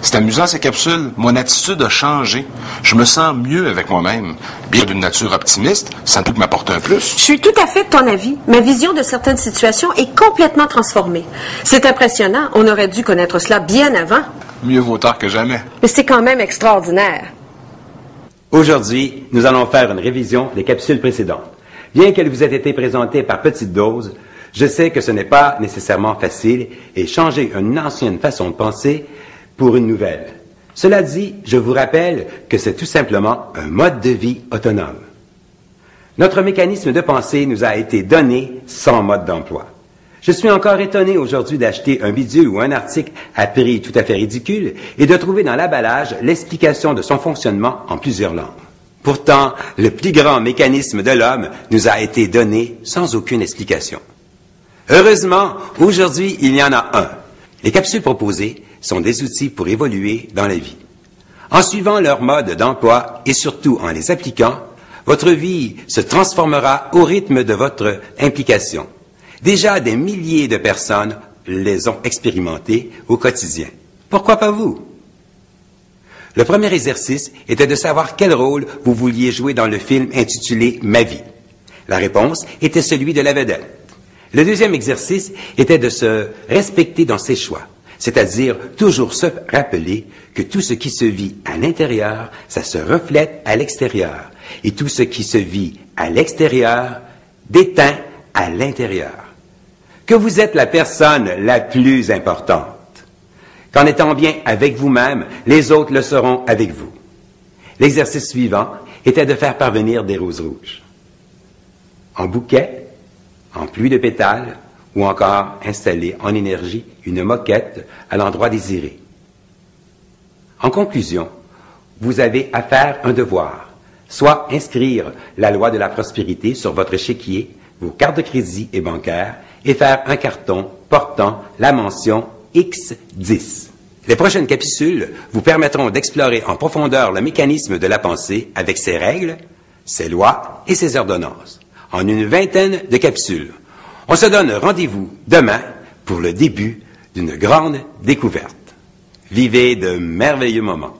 C'est amusant ces capsules. Mon attitude a changé. Je me sens mieux avec moi-même. Bien d'une nature optimiste, ça ne peut que m'apporter un plus. Je suis tout à fait de ton avis. Ma vision de certaines situations est complètement transformée. C'est impressionnant. On aurait dû connaître cela bien avant. Mieux vaut tard que jamais. Mais c'est quand même extraordinaire. Aujourd'hui, nous allons faire une révision des capsules précédentes. Bien qu'elles vous aient été présentées par petites doses, je sais que ce n'est pas nécessairement facile et changer une ancienne façon de penser pour une nouvelle. Cela dit, je vous rappelle que c'est tout simplement un mode de vie autonome. Notre mécanisme de pensée nous a été donné sans mode d'emploi. Je suis encore étonné aujourd'hui d'acheter un bidule ou un article à prix tout à fait ridicule et de trouver dans l'emballage l'explication de son fonctionnement en plusieurs langues. Pourtant, le plus grand mécanisme de l'homme nous a été donné sans aucune explication. Heureusement, aujourd'hui, il y en a un. Les capsules proposées sont des outils pour évoluer dans la vie. En suivant leur mode d'emploi et surtout en les appliquant, votre vie se transformera au rythme de votre implication. Déjà, des milliers de personnes les ont expérimentées au quotidien. Pourquoi pas vous? Le premier exercice était de savoir quel rôle vous vouliez jouer dans le film intitulé « Ma vie ». La réponse était celui de la vedette. Le deuxième exercice était de se respecter dans ses choix, c'est-à-dire toujours se rappeler que tout ce qui se vit à l'intérieur, ça se reflète à l'extérieur. Et tout ce qui se vit à l'extérieur déteint à l'intérieur. Que vous êtes la personne la plus importante. Qu'en étant bien avec vous-même, les autres le seront avec vous. L'exercice suivant était de faire parvenir des roses rouges. En bouquet, en pluie de pétales, ou encore installer en énergie une moquette à l'endroit désiré. En conclusion, vous avez à faire un devoir, soit inscrire la loi de la prospérité sur votre chéquier, vos cartes de crédit et bancaires, et faire un carton portant la mention X10. Les prochaines capsules vous permettront d'explorer en profondeur le mécanisme de la pensée avec ses règles, ses lois et ses ordonnances, en une vingtaine de capsules. On se donne rendez-vous demain pour le début d'une grande découverte. Vivez de merveilleux moments.